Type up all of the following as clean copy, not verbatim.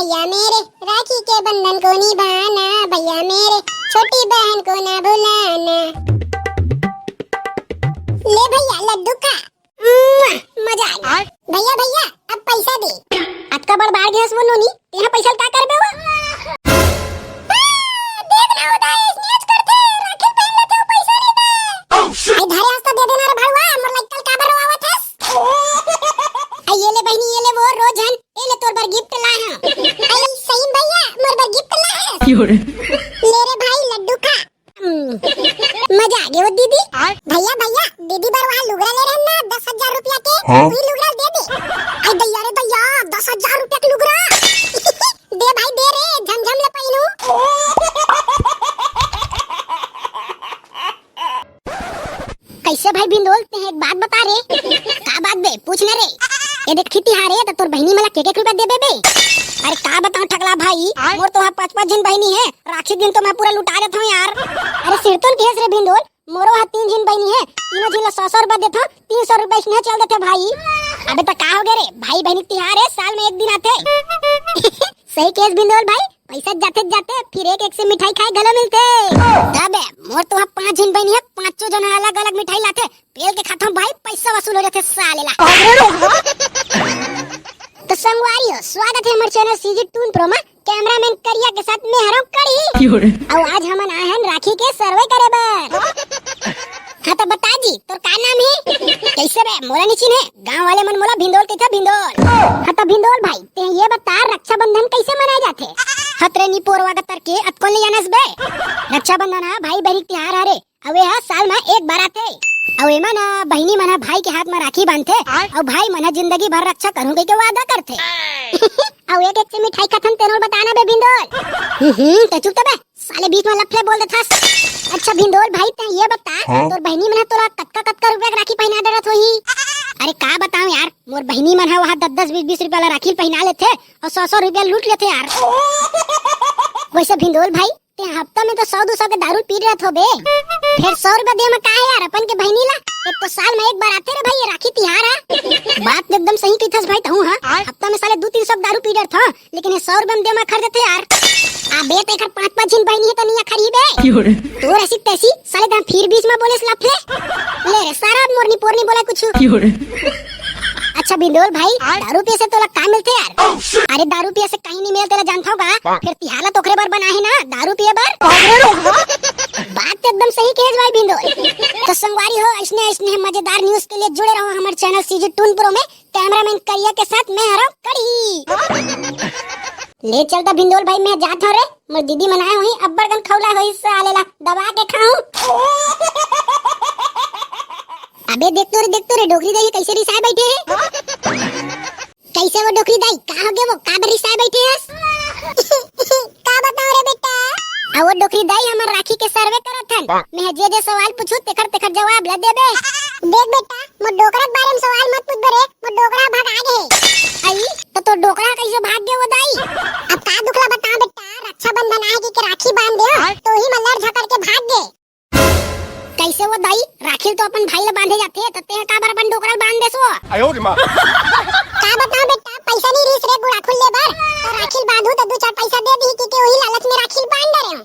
भैया मेरे, राखी के बंधन को निभाना, भैया मेरे छोटी बहन को ना भुलाना। ले भैया लड्डू का, मजा आ गया। भैया भैया अब पैसा दे। अटका बड़ बाहर गया वो नोनी, तेरा पैसा का करबे वो? देख ना होता है स्नेच करते, राखी पहन लेते हो पैसा नहीं दे। आई धारे हस्ता दे देना रे भाईवा, मोर लइकल का बार आवत है। आई ये ले बहनी, ये ले वो रोजन, ये ले तोर बार गिफ्ट ला हां। आई सही भैया मोर बार गिफ्ट ला है। क्यों रे? ले रे भाई लड्डू खा। मजा आ गया वो दीदी। भैया भैया दीदी बार वहां लुगड़ा ले रहे ना 10,000 रुपया के, वही लुगड़ा दे दे। आई भैया रे भैया 10,000 रुपया के लुगड़ा दे भाई दे रे, झमझम ले पहनू। कैसे भाई बिंदोल ते एक बात बता रे। का बात बे पूछ ना रे। ये देख खेती हारे तो तोर बहनी मला के रुपया दे बे। अरे का बताऊं ठगला भाई, मोर तो 5-5 जन बहनी है, राखी दिन तो मैं पूरा लुटा देता हूं यार। अरे सिरतोन भेस रे बिंदोल, मोरो हा 3 जन बहनी है, तीनों जिला 100 रुपया देता, 300 रुपया इसने चल देते भाई। अबे तो का हो गए रे, भाई बहनी तिहार है, साल में एक दिन आते। सही केस बिंदोल भाई, पैसा जाते जाते फिर एक से मिठाई खाए गला मिलते। तबे मोर तो 5 जन बहनी है, 5 जन अलग अलग मिठाई लाते, पेल के खाता भाई, पैसा वसूल हो जाते सालेला। तो संगवारी हो, स्वागत है हमारे चैनल सीजी टून प्रो में। कैमरामैन करिया के साथ मैं हरों कड़ी। और आज हम आए हैं राखी के सर्वे करे बर। हाँ तो बता जी तोर का नाम है? कैसे बे मोला निचिन है, गांव वाले मन मोला भिंदोल कहता भिंदोल। हाँ तो भिंदोल भाई ते ये बता रक्षाबंधन कैसे मनाए जाते? हतरे नी पोरवा का तरके अतकोन ले जानस बे। रक्षाबंधन हा भाई बहनी तिहार हारे, अवे हा साल में एक बार आते। और एमा ना बहनी मना भाई के हाथ में राखी बांधते और भाई मना जिंदगी भर रक्षा करूंगे के वादा करते। और एक से मिठाई खत्म तेनोल बताना बे भिंदोल। तो चुप बे साले बीच में लफड़े बोल देता। अच्छा भिंदोल भाई ते ये बता तोर बहनी मना तोरा कत्का रुपया राखी पहना दे रहा होही? अरे का बताऊं यार, मोर बहनी मन है वहाँ 10-10 20-20 रुपया वाला राखी पहना लेते और 100-100 रुपया लूट लेते यार। वैसे भिंदोल भाई ते हफ्ता में तो 100-200 के दारू पी रहे थे बे, फिर 100 रुपया दे में का है यार अपन के बहनी ला? एक तो साल में एक बार आते रे भाई ये राखी तिहार है। बात एकदम सही कहथस भाई तहू हां, हफ्ता में साले 2-300 दारू पी रहे था, लेकिन ये 100 रुपया में दे में खरीद देते यार। अबे ते कर 5-5 जन बहनी है तो नहीं खरीबे तो ऐसी तैसी साले दाम फिर बीच में बोले लफड़े ले रे सारा मोरनी पोरनी बोला कुछ। अच्छा बिंदोल भाई दारू पिए से तो का मिलते यार? अरे दारू पिए से कहीं नहीं मिलते जानता होगा, फिर तिहाला तोखरे बार बना है ना दारू पिए बार। बात एकदम सही कहे भाई बिंदोल। तो संगवारी हो ऐसने मजेदार न्यूज के लिए जुड़े रहो हमारे चैनल सीजी टून प्रो में। कैमरामैन करिया के साथ मैं हरों कड़ी। ले चलता बिंदोल भाई मैं जात हो रे, मोर दीदी मनाए हुई अब्बर गन खौला होई सालेला दबा के खाऊं। अबे देख तो रे डोकरी दाई कैसे रिसाए बैठे हैं। कैसे वो डोकरी दाई का हो गए वो का बर रिसाए बैठे हैं? का बताओ रे बेटा। आ वो डोकरी दाई हमर राखी के सर्वे करत हन, मैं जे सवाल पूछू तेकर जवाब ला देबे। देख बेटा मोर डोकरा के बारे में सवाल मत पूछ बरे, मोर डोकरा भाग आगे। आई तो डोकरा कैसे भाग गया वो दाई? अब का दुखला बता बेटा, रक्षाबंधन आएगी के राखी बांध दे तो ही मल्लर झकड़ के भाग गए। कैसे वो दाई राखी तो अपन भाई ला बांधे जाते हैं, तते का बार अपन डोकरा बांध देसो। आयो रे मां का बताओ बेटा, पैसा नहीं रीस रे गुड़ा खुले बर तो राखी बांधू तो 2-4 पैसा दे दी कि वही लालच में राखी बांध दे रहे हो।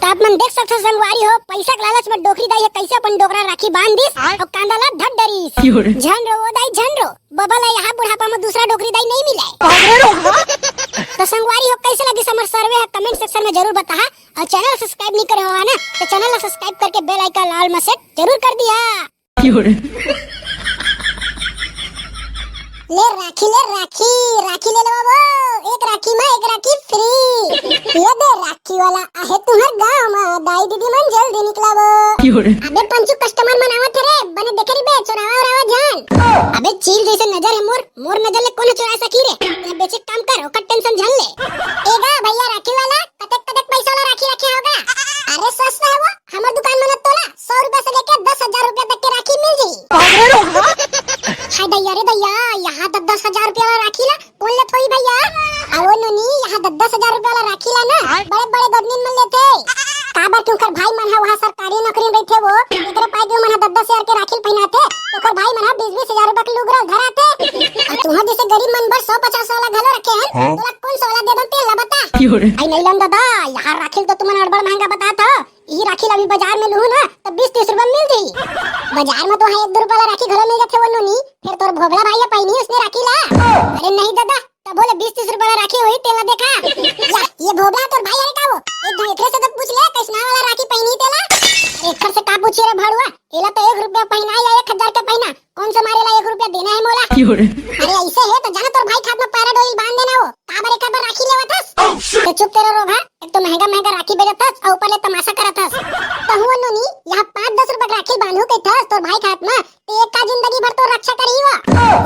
तब मन देख सकते संगवारी हो, पैसा के लालच में डोकरी दाई कैसे अपन डोकरा राखी बांध दीस और कांदाला धड डरीस। झन रो दाई झन रो बबला यहाँ बुढ़ापा में दूसरा डोकरी दाई नहीं मिले। तो संगवारी हो कैसे लगी समर सर्वे है कमेंट सेक्शन में जरूर बता। और चैनल सब्सक्राइब नहीं करे हो ना तो चैनल सब्सक्राइब करके बेल आइकन लाल में सेट जरूर कर दिया। ले राखी ले लो बाबू, एक राखी में एक राखी फ्री। ये दे राखी वाला आहे तुम्हार गांव में दाई दीदी मन जल्दी निकलावो। अबे पंचू कस्टमर मनावत रे बने देखे री बे चोरावा रावा जान। अबे चील जैसे नजर है मोर नजर ले कोने चुरा सकी रे, ते बेचे काम कर ओकर टेंशन झन ले। एगा भैया राखी वाला कतक पैसा वाला राखी रखे होगा? अरे सस्ता है वो, हमर दुकान में तोला 100 रुपए से लेकर 10,000 रुपए तक के राखी मिल जाई। हाय भैया रे भैया यहाँ 10,000 रुपया वाला राखी ला कौन ले थोई भैया? आवो नोनी यहाँ 10,000 रुपया वाला राखी ला ना बड़े बड़े गडनीन में लेते। काबर क्यों कर भाई मन है वहाँ सरकारी नौकरी में बैठे वो, इतने पाई दो मन 10,000 के राखी पहनाते तो कर भाई मन 20-20 हजार रुपया के लुगरा घर आते। और तुम्हारे जैसे गरीब मन भर 100-50 वाला घर रखे हैं तो वाला दे दो तेल ला बता। आई नहीं लन दादा, यार राखी तो तुमने अड़बड़ महंगा बता था। ये राखी अभी बाजार में लूं ना तो 20-30 रुपए मिल जाई। बाजार में तो है 1-2 रुपए वाला राखी घर मिल जाथे वनो नी। फिर तोर भोगला भाई पाई उसने राखी ला। अरे नहीं दादा, तब बोले 20-30 रुपए वाला राखी वही तेला देखा। या ये भोगला तोर भाई है का वो? एक दो एकरे से तो पूछ ले कैसना वाला राखी पहनी तेला। एक से का पूछे रे भाड़ुआ, एला तो 1 रुपया पहना या 1000 का पहना, कौन से मारेला 1 रुपया देना है मोला? अरे ऐसे है तो जाना तोर भाई खात में पैराडोइल बांध देना हो। काबर एक बार राखी लेवत हस तो चुप तेरा रोगा। एक तो महंगा महंगा राखी बेचत हस और ऊपर ले तमाशा करत हस। तो हुआ नो नी यहां 5-10 रुपए राखी बांधू के थस तोर भाई खात में तो एक का जिंदगी भर तो रक्षा करी हुआ।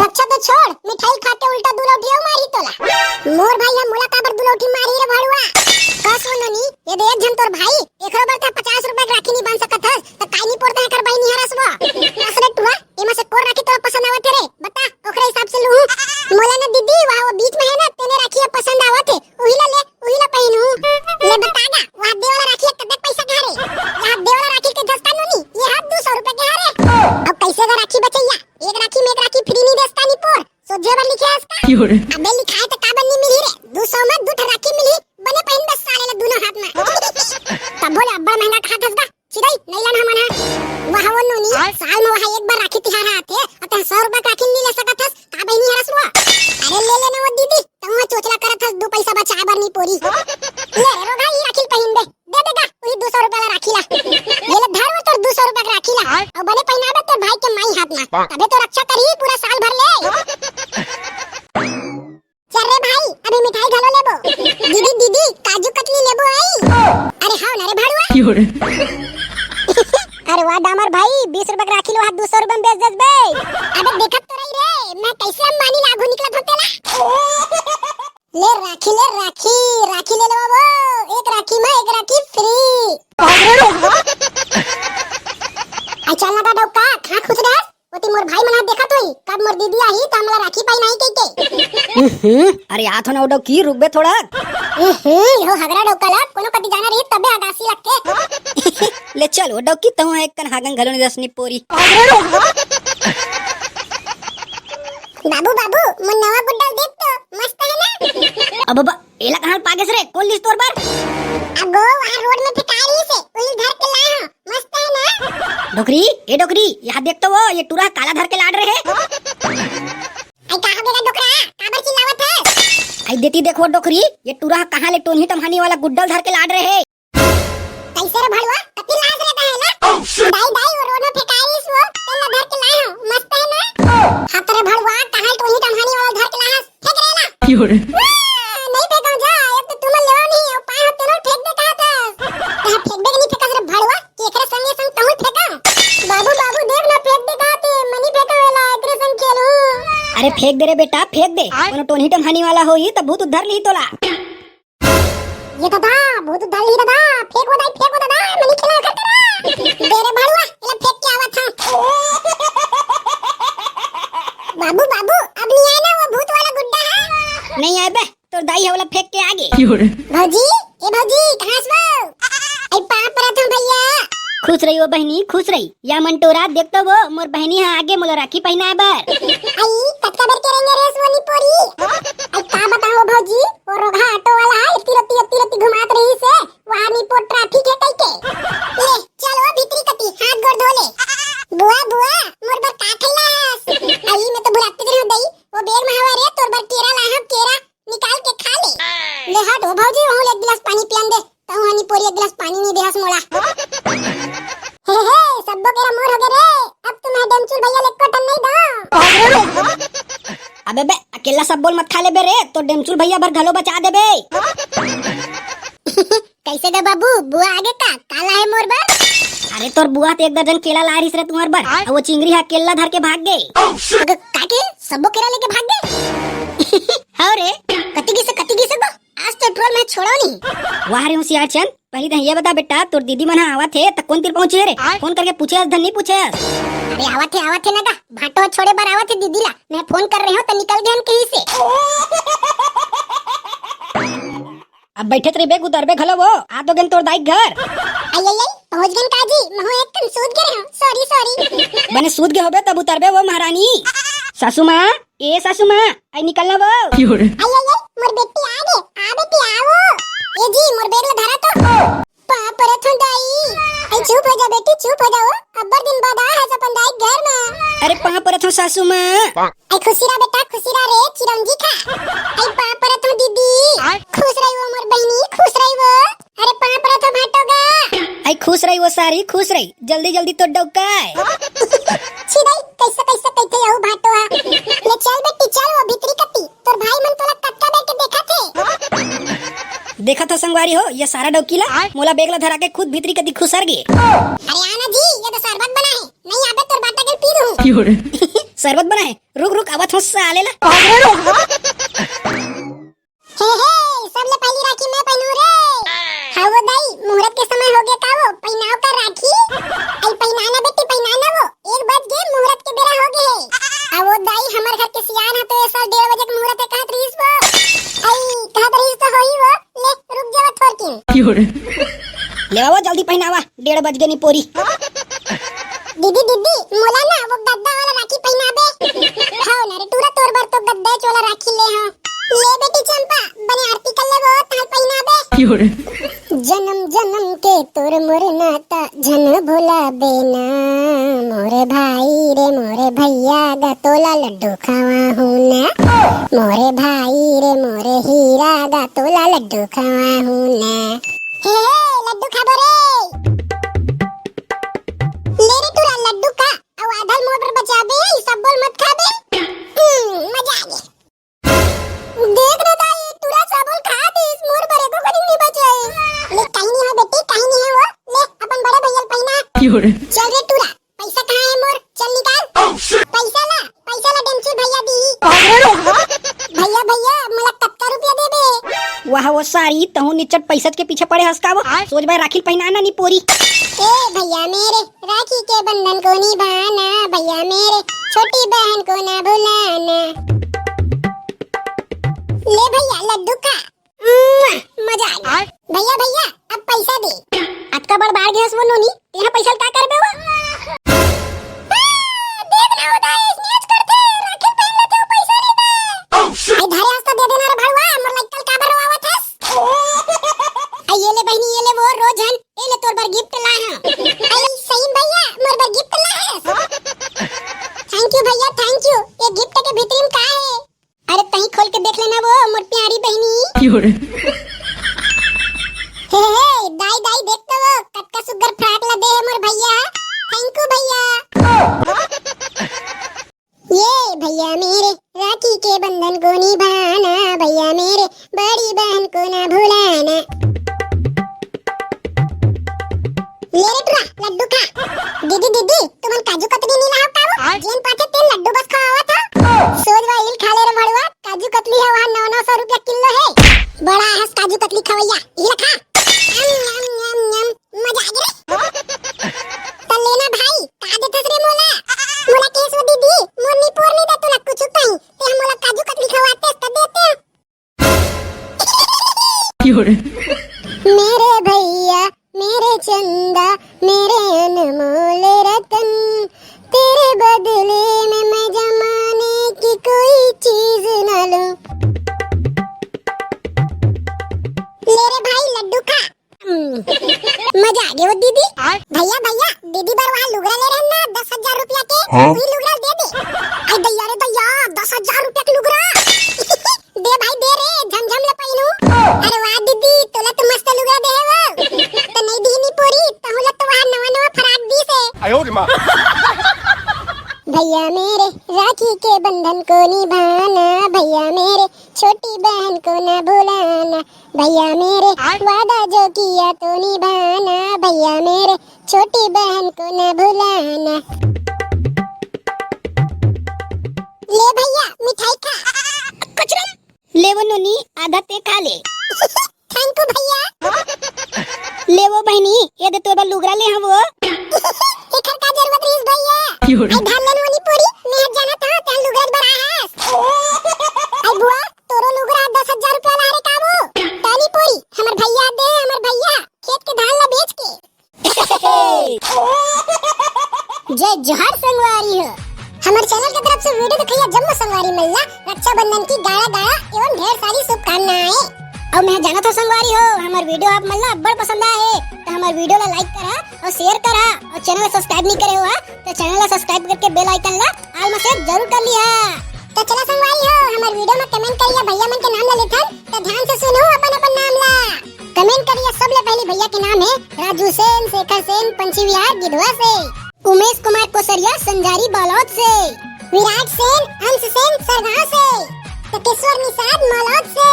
रक्षा तो छोड़, मिठाई खा के उल्टा दुलौटिया मारी तोला। मोर भाई हम मोला काबर दुलौटी मारी रे भाड़ुआ? कस वो नो नी ये दे एक जन तोर भाई एकरो बर था 50 रुपए राखी नहीं बांध सकत हस तो काई नहीं पड़ता है कर भाई नहीं हरसवा। असरे टुरा एमा से कोर राखी तोरा पसंद आवत रे बता ओकरे हिसाब से लूं। मोला ना दीदी वहां वो बीच में है ना तेने राखी पसंद आवत है उही ला पहनू। ले बतागा वहां दे वाला राखी कते पैसा का रे? यहां दे वाला राखी के दस्ता नो नी ये हाथ 200 रुपए के रे। अब कैसे का राखी बचैया? एक राखी में एक राखी फ्री नहीं देस्ता नी पोर सो जेबर लिखे इसका। अबे लिखा है तो काबर नहीं मिली रे? 200 में 2 राखी मिली बने पहन बस साले ले दोनों हाथ में। तब बोले अब्बा महंगा खात हसदा चिड़ई नहीं लाना मना। वहां वो नी साल में वहां एक बार राखी तिहार आथे अतः 100 रुपए राखी नहीं ले सकत हस का बहनी हरसवा। अरे ले लेना वो दीदी तुम चोचला करत हस 2 पैसा बचा बर नहीं पोरी। ले रो भाई राखी पहन दे देगा वही 200 रुपए वाला राखी ला। ये ले धर वो तो 200 रुपए का राखी ला और बने पहनाबे तो भाई के माई हाथ में तबे तो रक्षा करी पूरा साल भर ले। चल रे भाई अभी मिठाई घलो लेबो। दीदी काजू कतली लेबो आई। अरे हां ना रे भाड़ुआ। अरे वाह दामर भाई 20 रुपए का राखी लो हाथ 200 रुपए में बेच देस बे। अबे देखत तो रही रे मैं कैसे अंबानी लागू निकलत होतेला। ले राखी ले लो वो एक राखी में एक राखी फ्री। आई चल लगा डौका खा खुश रह ओती मोर भाई मना देखत होई कब मोर दीदी आई त हमला राखी पाई नहीं के। अरे आ थो ना उडो की रुक बे थोड़ा। यो हगरा डौका ला कोनो कति जाना रही तबे आगासी लगके। ले चल उडो की तू एक कन हागन घलो नि दसनी पोरी। बाबू मन नवा गुड्डल देख तो मस्त है ना। अब बाबा एला कहां पागेस रे कौन लिस तोर बार? अगो वहां रोड में भिखारी से उही धर के लाया हूं मस्त है ना। डोकरी यहां देख तो वो ये टूरा काला धर के लाड़ रहे है। आई कहां गेला डोकरा काबर चिल्लावत है? आई देती देखो डोकरी ये टूरा कहां ले टोनी टमहानी वाला गुड्डल धर के लाड़ रहे है। कैसे रे भड़वा कति लाज रहता है ना। दाई वो रोड में भिखारी से वो तेला धर के लाया हूं मस्त है ना। हाथ रे भड़वा कहां टोनी टमहानी वाला धर के लाया फेंक रेला। नहीं फेंका जा एक तो तुम लेवा नहीं और पाए होते ना फेंक दे कहा था। यहां फेंक दे नहीं फेंका रे भड़वा कि एकरे संगे संग तहु फेंका। बाबू देख ना फेंक दे कहा थे मनी फेंका वेला एकरे संग खेलू। अरे फेंक दे रे बेटा फेंक दे कोनो टोनी टमहानी वाला होई त भूत उधर ली तोला। ये दादा बहुत उधर ली दादा फेंको दादा मनी खेला कर दे रे भड़वा एला फेंक के आवा था। बाबू अब नहीं आया ना वो भूत वाला गुड्डा है? नहीं आए बे तोर दाई हवला फेंक के आगे। भौजी कहां से आई पाप प्रथम भैया। खुश रही वो बहनी खुश रही या मंटोरा देख तो वो मोर बहनी है आगे मोला राखी पहनाए बर। आई कटका बर करेंगे रे सोनी पोरी। आई का बताओ भौजी वो रोगा ऑटो वाला है इतनी रत्ती घुमात रही से वहां नी पो ट्रैफिक है कई के। ले चलो भीतरी कटी हाथ गोड़ धो ले। बुआ मोर बर का खैला है? आई मैं तो बुलाते रह दई वो बेर में हवा रे तोर बर केरा ला हम केरा निकाल के खा ले। ले हट हो भौजी वहां एक गिलास पानी पियन दे तो हनी पोरी एक गिलास पानी नहीं देहस मोला। हे सबो केरा मोर हो गए रे अब तुम्हें डेमचुल भैया ले कटन नहीं दो। अबे बे अकेला सब बोल मत खा ले बे रे तो डेमचुल भैया भर घलो बचा दे बे। कैसे गे बाबू बुआ आगे का काला है मोर बर? अरे तोर बुआ तो एक दर्जन केला ला रही रे तुम्हार बर और वो चिंगरी हा केला धर के भाग गई। काके सबो केला लेके भाग गए? हां रे कति से गो आज तो ट्रोल में छोड़ो नहीं। वाह रे होशियार चंद पहले तो ये बता बेटा तोर दीदी मन आवा थे त कौन तीर पहुंचे रे? फोन करके पूछे धन नहीं पूछे। अरे आवा थे ना का भाटो छोड़े बार आवा थे दीदी ला मैं फोन कर रही हूं तो निकल गए हम कहीं से। अब बैठे रे बेग उतर बे घलो वो आ तो गन तोर दाई घर। आई पहुंच गन काजी महो एकदम सूद गए हूं सॉरी। बने सूद गए होबे तब उतर बे वो महारानी। सासू मां आई निकलना वो। आई मोर बेटी आ सासू माँ। आई खुशी रहा बेटा, खुशी रहा रे चिरंजी खा। आई पा परत हूँ दीदी, खुश रही वो मोर बहनी, खुश रही वो। अरे पा परत हो भाटोगा। आई खुश रही वो सारी, खुश रही, जल्दी जल्दी तो डौकाए। छिड़ाई कैसे कैसे कहते हो भाटोआ। ले चल बेटी चल, वो भीतरी कत्ती तोर भाई मन तोला कत्ता बैठ के देखा थे। देखा था संगवारी हो, ये सारा डौकीला मोला बेगला धरा के खुद भीतरी कदी खुसर गए। अरे आना जी, ये तो शरबत बना है, नहीं आबे तोर बाटा के पी दूं। शरबत बना है, रुक रुक आवाज हो साले ला। हे सबले पहली राखी मैं पहनू रे। हाँ वो दाई, मुहूर्त के समय हो गया का वो पहनाव का राखी। आई पहनाना बेटी पहनाना, वो 1 बज गए, मुहूर्त के बेरा हो गए। आ वो दाई हमर घर के सियान है तो ये साल 1:30 बजे के मुहूर्त है, कहत रहीस वो। आई कहत रहीस तो होई वो, ले रुक जावा थोड़ के। ले बाबा जल्दी पहनावा, 1:30 बज गए नी पोरी। दीदी दीदी मोला ना वो गद्दा वाला राखी पहनाबे। हाँ ना रे टूरा तोर बर तो गद्दा चोला राखी ले। हाँ ले बेटी चंपा, बने आरती कर ले वो ताल पहनाबे। जन्म जन्म के तोर मोर नाता जन भोला बेना। मोरे भाई रे मोरे भैया गा तोला लड्डू खावा हूँ ना। मोरे भाई रे मोरे हीरा गा तोला लड्डू खावा हूँ ना। हे लड्डू खाबो रे। ले रे टूरा लड्डू का, अब आधा मोर पर बचाबे, सब बोल मत खाबे। मजा आ गया। देख ना दाई टूरा सब बोल खा दे, इस मोर पर एको कहीं नहीं बचाए। ले कहीं नहीं है बेटी, कहीं नहीं है वो, ले अपन बड़े भैया पहना। चल रे टूरा, पैसा कहाँ है मोर, चल निकाल। पैसा ला डेंचू भैया दी। भैया भैया मला कत्ता रुपया देबे। वाह वो सारी तहु निचट पैसा के पीछे पड़े हंसकावो, सोच भाई राखी पहनाना नी पोरी। ए भैया मेरे राखी के बंधन को निभाना, भैया मेरे छोटी बहन को ना भुलाना। ले भैया लड्डू का, मजा आ गया। भैया भैया अब पैसा दे। अटका बड़ बाढ़ गया वो नोनी, यहाँ पैसा का करबे वो। देख ना होता है स्नेच करते, राखी पहन लेते हो पैसा नहीं दे। आई धारे हस्ता दे देना रे भड़वा, मोर लइकल का बर आवत हस। आई ये ले बहनी ये ले वो रोजन, ए ले तोर बर गिफ्ट ला हां। आई सही भैया मोर बर गिफ्ट ला है। थैंक यू भैया थैंक यू। ये गिफ्ट के भीतर में का है? अरे तही खोल के देख लेना वो मोर प्यारी बहनी। हे दाई दाई देख तो वो कटका सुगर फ्राक ला दे है मोर भैया। थैंक यू भैया। ये भैया मेरे राखी के बंधन को निभाना, भैया मेरे बड़ी बहन को ना भुलाना। ले रे टूरा लड्डू खा। दीदी दीदी तुमन काजू कतली नहीं लाओ कावो, जेन पाथे तेल लड्डू बस खावा था। सोच वाइल खा ले रे भड़वा, काजू कतली है वहां 900 रुपया किलो है। बड़ा हंस काजू कतली खवैया, ये खा। मजा आ गया। तल लेना भाई, का देतस रे मोला? मोला केस वो दीदी, मोरनी पोरनी दे तोला कुछ कहीं, ते हम मोला काजू कतली खवाते त देते। मेरे भैया मेरे चंदा मेरे अनमोल रतन, तेरे बदले में मैं जमाने की कोई चीज न लूं। ले रे भाई लड्डू खा। मजा आ गया वो दीदी। भैया भैया दीदी बार वहाँ लुगड़ा ले रहे ना 10,000 रुपया के, वही लुगड़ा दे दे। अरे भैया रे भैया 10,000 रुपया के लुगड़ा। दे भाई दे रे, झमझम ले पहनू। अरे वाह दीदी तोला तो मस्त लुगड़ा दे है वो। तो नहीं दी नहीं पूरी, तहुला तो वहाँ नवा नवा फराक दी से। आयो रे माँ। भैया मेरे राखी के बंधन को निभाना, भैया मेरे छोटी बहन को न भुलाना। भैया मेरे वादा जो किया तो निभाना, भैया मेरे छोटी बहन को न भुलाना। ले भैया मिठाई खा। कचरा ले वो नोनी आधा ते खा ले। थैंक यू भैया। ले वो बहनी ये दे तोर लुगड़ा ले हम वो। एकर का जरूरत रहीस भैया? आई धान लेन वाली पूरी मैं जाना था तेल लुगड़ा बड़ा है। आई बुआ तोरो लुगड़ा 10,000 रुपया ला रे काबू। ताली पूरी हमर भैया दे, हमर भैया खेत के धान ला बेच के। जय जोहार संगवारी हो। हमारे चैनल की तरफ से वीडियो दिखाइए जम्मू संगवारी मल्ला रक्षाबंधन की गाड़ा गाड़ा एवं ढेर सारी शुभकामनाएं। और मैं जाना तो संगवारी हो हमार वीडियो आप मन ला अब्बड़ पसंद आए तो हमार वीडियो ला लाइक करा और शेयर करा और चैनल ला सब्सक्राइब नहीं करे हुआ तो चैनल ला सब्सक्राइब करके बेल आइकन ला ऑल में सेट जरूर कर लिया। तो चला संगवारी हो हमार वीडियो में कमेंट करिए भैया मन के नाम ला लेथन तो ध्यान से सुनो अपन अपन नाम ला कमेंट करिए। सबले पहले भैया के नाम है राजू सेन, शेखर सेन, पंछी विहार गिधवा से, उमेश कुमार कोसरिया संजारी बालौद से, विराट सेन, अंश सेन सरगांव से, तकेश्वर निषाद मलौद से,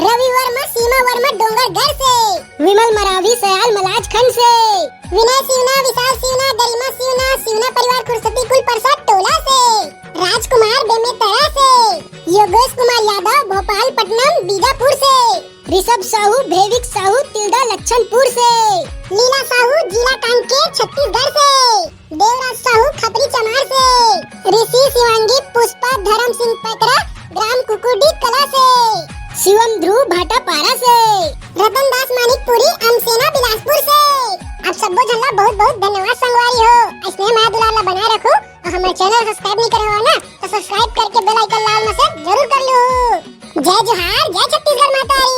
रवि वर्मा सीमा वर्मा डोंगरगढ़ से, विमल मरावी सयाल मलाज खंड से, विनय सिवना, विशाल सिवना, गरिमा सिवना, सिवना परिवार कुरसती कुल प्रसाद टोला से, राजकुमार बेमेतरा से, योगेश कुमार यादव भोपाल पटनम बीजापुर से, ऋषभ साहू भेविक साहू तिलदा लक्षणपुर से, लीला साहू जिला कांकेर छत्तीसगढ़ से, देवराज साहू खपरी चमार से, ऋषि शिवांगी पुष्पा धर्म सिंह पैकरा ग्राम कुकुडी कला से, शिवम ध्रुव भाटा पारा से, रतन दास मानिकपुरी अमसेना बिलासपुर से। आप सबको झल्ला बहुत बहुत धन्यवाद संगवारी हो। इसने मैं दुलाला बनाए रखो और हमारे चैनल सब्सक्राइब नहीं करे हो ना तो सब्सक्राइब करके बेल आइकन लाल में से जरूर कर लो। जय जोहार, जय छत्तीसगढ़ माता री।